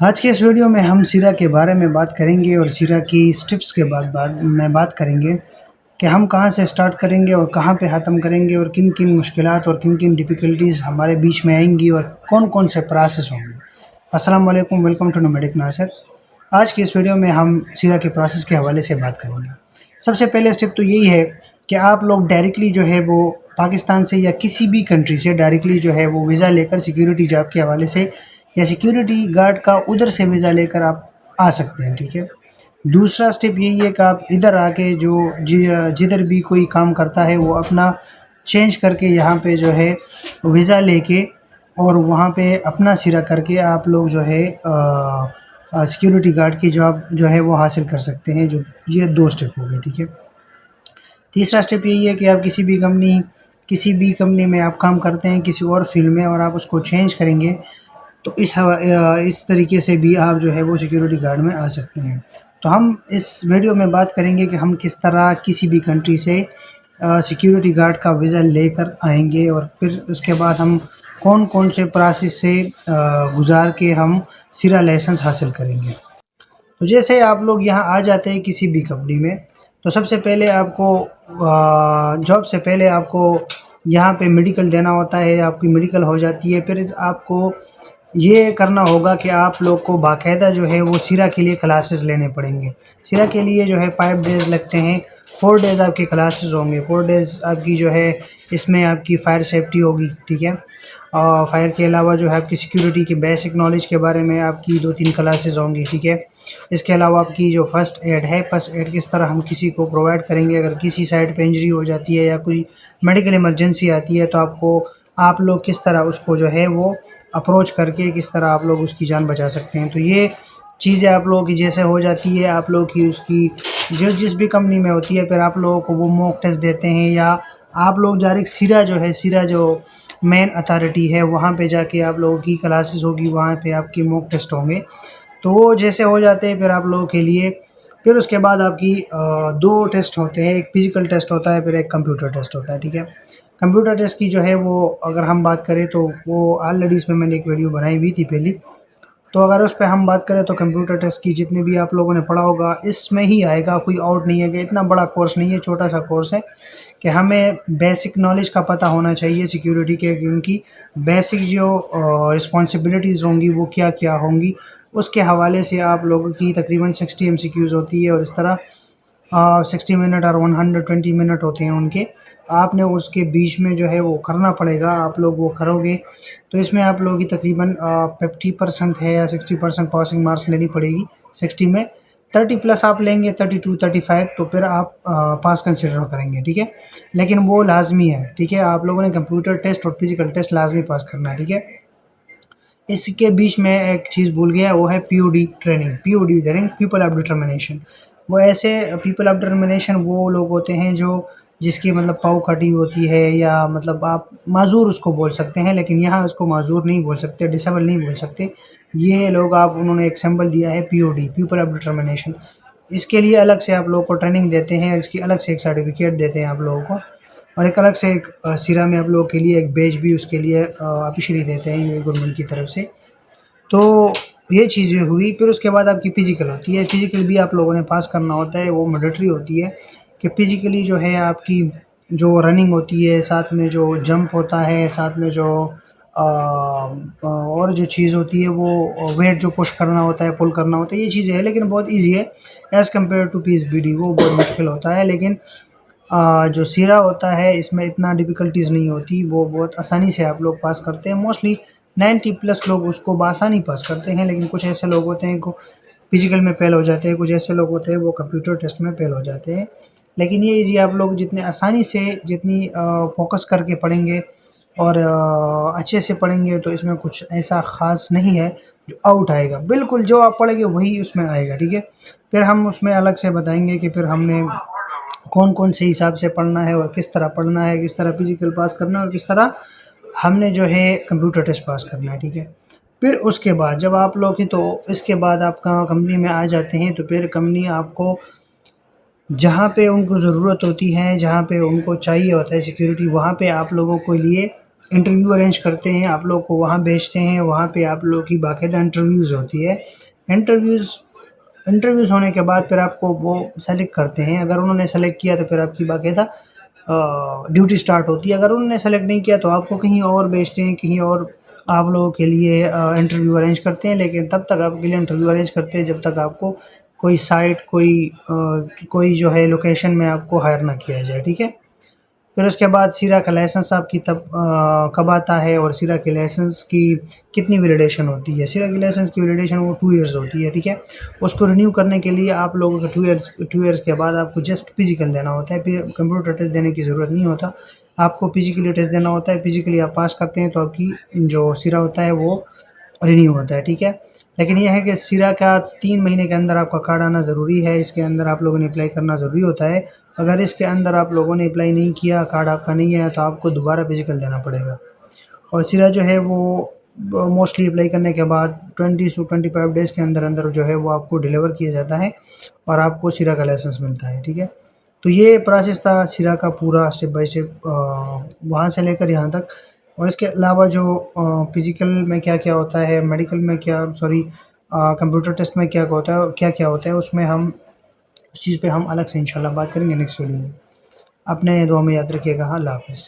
आज के इस वीडियो में हम सिरा के बारे में बात करेंगे और सिरा की स्टेप्स के बाद बात करेंगे कि हम कहाँ से स्टार्ट करेंगे और कहाँ पे ख़त्म करेंगे और किन-किन मुश्किलात और किन-किन डिफ़िकल्टीज़ हमारे बीच में आएँगी और कौन-कौन से प्रोसेस होंगे। अस्सलाम वालेकुम, वेलकम टू नोमैडिक नासिर। आज की इस वीडियो में हम सिरा के प्रोसेस के हवाले से बात करेंगे। सबसे पहले स्टेप तो यही है कि आप लोग डायरेक्टली जो है वो पाकिस्तान से या किसी भी कंट्री से डायरेक्टली जो है वो वीज़ा लेकर सिक्योरिटी जॉब के हवाले से या सिक्योरिटी गार्ड का उधर से वीज़ा लेकर आप आ सकते हैं, ठीक है। दूसरा स्टेप यही है कि आप इधर आके जिधर भी कोई काम करता है वो अपना चेंज करके यहाँ पे जो है वीज़ा लेके और वहाँ पे अपना सिरा करके आप लोग जो है सिक्योरिटी गार्ड की जॉब जो है वो हासिल कर सकते हैं। जो ये 2 स्टेप हो गए, ठीक है। तीसरा स्टेप यही है कि आप किसी भी कंपनी में आप काम करते हैं किसी और फील्ड में और आप उसको चेंज करेंगे तो इस तरीके से भी आप जो है वो सिक्योरिटी गार्ड में आ सकते हैं। तो हम इस वीडियो में बात करेंगे कि हम किस तरह किसी भी कंट्री से सिक्योरिटी गार्ड का वीज़ा लेकर आएँगे और फिर उसके बाद हम कौन-कौन से प्रोसेस से गुज़ार के हम सिरा लाइसेंस हासिल करेंगे। तो जैसे आप लोग यहाँ आ जाते हैं किसी भी कंपनी में, तो सबसे पहले आपको जॉब से पहले आपको यहाँ पे मेडिकल देना होता है, आपकी मेडिकल हो जाती है। फिर आपको ये करना होगा कि आप लोग को बाकायदा जो है वो सिरा के लिए क्लासेस लेने पड़ेंगे। सिरा के लिए जो है 5 डेज़ लगते हैं, 4 डेज़ आपके क्लासेस होंगे। 4 डेज़ आपकी जो है इसमें आपकी फायर सेफ्टी होगी, ठीक है। और फायर के अलावा जो है आपकी सिक्योरिटी की बेसिक नॉलेज के बारे में आपकी 2-3 क्लासेस होंगी, ठीक है। इसके अलावा आपकी जो फर्स्ट एड है, फर्स्ट एड किस तरह हम किसी को प्रोवाइड करेंगे अगर किसी साइड पे इंजरी हो जाती है या कोई मेडिकल इमरजेंसी आती है, तो आप लोग किस तरह उसको जो है वो अप्रोच करके किस तरह आप लोग उसकी जान बचा सकते हैं। तो ये चीज़ें आप लोगों की जैसे हो जाती है, आप लोगों की उसकी जो जिस भी कंपनी में होती है, फिर आप लोगों को वो मॉक टेस्ट देते हैं या आप लोग डायरेक्ट सिरा जो मेन अथॉरिटी है वहाँ पे जाके आप लोगों की क्लासेस होगी, वहाँ पे आपके मॉक टेस्ट होंगे। तो वो जैसे हो जाते हैं फिर आप लोगों के लिए फिर उसके बाद आपकी 2 टेस्ट होते हैं, एक फिज़िकल टेस्ट होता है, फिर एक कंप्यूटर टेस्ट होता है, ठीक है। कंप्यूटर टेस्ट की जो है वो अगर हम बात करें तो वो ऑलरेडी इसमें मैंने एक वीडियो बनाई हुई थी पहले। तो अगर उस पे हम बात करें तो कंप्यूटर टेस्ट की जितने भी आप लोगों ने पढ़ा होगा इसमें ही आएगा, कोई आउट नहीं है कि इतना बड़ा कोर्स नहीं है, छोटा-सा कोर्स है कि हमें बेसिक नॉलेज का पता होना चाहिए सिक्योरिटी के कि उनकी बेसिक जो रिस्पॉन्सिबिलिटीज़ होंगी वो क्या-क्या होंगी। उसके हवाले से आप लोगों की तकरीबन 60 एमसीक्यूज़ होती है और इस तरह 60 मिनट और 120 मिनट होते हैं उनके। आपने उसके बीच में जो है वो करना पड़ेगा, आप लोग वो करोगे तो इसमें आप लोगों की तकरीबन 50% है या 60% पासिंग मार्क्स लेनी पड़ेगी। 60 में 30 प्लस आप लेंगे, 32, 35 तो फिर आप पास कंसिडर करेंगे, ठीक है। लेकिन वो लाज़मी है, ठीक है। आप लोगों ने कंप्यूटर टेस्ट और फिज़िकल टेस्ट लाज़मी पास करना है, ठीक है। इसके बीच में एक चीज़ भूल गया, वो है POD training, POD training people of determination. वो ऐसे पीपल ऑफ डिटरमिनेशन वो लोग होते हैं जो जिसकी मतलब पाँव कटी होती है या मतलब आप माज़ूर उसको बोल सकते हैं, लेकिन यहाँ उसको माज़ूर नहीं बोल सकते, डिसेबल नहीं बोल सकते। ये लोग आप उन्होंने एक सिंबल दिया है पीओडी, पीपल ऑफ डिटरमिनेशन। इसके लिए अलग से आप लोगों को ट्रेनिंग देते हैं, इसकी अलग से एक सर्टिफ़िकेट देते हैं आप लोगों को और एक अलग से एक सिरा में आप लोगों के लिए एक बैज भी उसके लिए ऑफ़िशियली देते हैं ये गवर्नमेंट की तरफ से। तो ये चीज़ें हुई, फिर उसके बाद आपकी फ़िज़िकल होती है। फ़िज़िकल भी आप लोगों ने पास करना होता है, वो मैंडेटरी होती है कि फ़िज़िकली जो है आपकी जो रनिंग होती है, साथ में जो जंप होता है, साथ में जो और जो चीज़ होती है वो वेट जो पुश करना होता है, पुल करना होता है, ये चीज़ें हैं लेकिन बहुत ईज़ी है एज़ कम्पेयर टू पीएसबीडी वो बहुत मुश्किल होता है। लेकिन जो सिरा होता है इसमें इतना डिफ़िकल्टीज़ नहीं होती, वो बहुत आसानी से आप लोग पास करते हैं। मोस्टली 90 प्लस लोग उसको बआसानी पास करते हैं, लेकिन कुछ ऐसे लोग होते हैं को फिज़िकल में फ़ेल हो जाते हैं, कुछ ऐसे लोग होते हैं वो कंप्यूटर टेस्ट में फ़ेल हो जाते हैं। लेकिन ये ईज़ी आप लोग जितने आसानी से जितनी फ़ोकस करके पढ़ेंगे और अच्छे से पढ़ेंगे तो इसमें कुछ ऐसा ख़ास नहीं है जो आउट आएगा। बिल्कुल जो आप पढ़ेंगे वही उसमें आएगा, ठीक है। फिर हम उसमें अलग से बताएँगे कि फिर हमने कौन-कौन से हिसाब से पढ़ना है और किस तरह पढ़ना है, किस तरह फिज़िकल पास करना है और किस तरह हमने जो है कंप्यूटर टेस्ट पास करना है, ठीक है। फिर उसके बाद जब आप लोग की तो इसके बाद आप कंपनी में आ जाते हैं तो फिर कंपनी आपको जहाँ पे उनको ज़रूरत होती है, जहाँ पे उनको चाहिए होता है सिक्योरिटी, वहाँ पे आप लोगों के लिए इंटरव्यू अरेंज करते हैं, आप लोग को वहाँ भेजते हैं, वहाँ पे आप लोगों की बाकायदा इंटरव्यूज़ होती है। इंटरव्यूज़ इंटरव्यूज़ होने के बाद फिर आपको वो सेलेक्ट करते हैं, अगर उन्होंने सेलेक्ट किया तो फिर आपकी बाकायदा ड्यूटी स्टार्ट होती है, अगर उन्होंने सेलेक्ट नहीं किया तो आपको कहीं और भेजते हैं, कहीं और आप लोगों के लिए इंटरव्यू अरेंज करते हैं, लेकिन तब तक आपके लिए इंटरव्यू अरेंज करते हैं जब तक आपको कोई साइट, कोई जो है लोकेशन में आपको हायर ना किया जाए, ठीक है? फिर उसके बाद सीरा का लाइसेंस आपकी तब कब आता है और सीरा के लाइसेंस की कितनी वैलिडेशन होती है। सीरा की लाइसेंस की वैलिडेशन वो 2 इयर्स होती है, ठीक है। उसको रिन्यू करने के लिए आप लोगों को 2 इयर्स के बाद आपको जस्ट फिजिकल देना होता है, फिर कंप्यूटर टेस्ट देने की ज़रूरत नहीं होता, आपको फिजिकली टेस्ट देना होता है। फिजिकली आप पास करते हैं तो आपकी जो सीरा होता है वो रिन्यू होता है, ठीक है। लेकिन ये है कि सिरा का 3 महीने के अंदर आपका कार्ड आना ज़रूरी है, इसके अंदर आप लोगों ने अप्लाई करना ज़रूरी होता है। अगर इसके अंदर आप लोगों ने अप्लाई नहीं किया, कार्ड आपका नहीं आया, तो आपको दोबारा फिजिकल देना पड़ेगा। और सिरा जो है वो मोस्टली अप्लाई करने के बाद 20 टू 25 डेज़ के अंदर-अंदर जो है वो आपको डिलीवर किया जाता है और आपको सिरा का लाइसेंस मिलता है, ठीक है। तो ये प्रोसेस था सिरा का पूरा स्टेप बाय स्टेप वहाँ से लेकर यहाँ तक। और इसके अलावा जो फिज़िकल में क्या-क्या होता है, मेडिकल में क्या सॉरी कंप्यूटर टेस्ट में क्या-क्या होता है, उसमें हम उस चीज़ पे हम अलग से इंशाल्लाह बात करेंगे नेक्स्ट वीडियो में। अपने दुआ में याद रखिएगा। अल्लाह हाफ़िज़।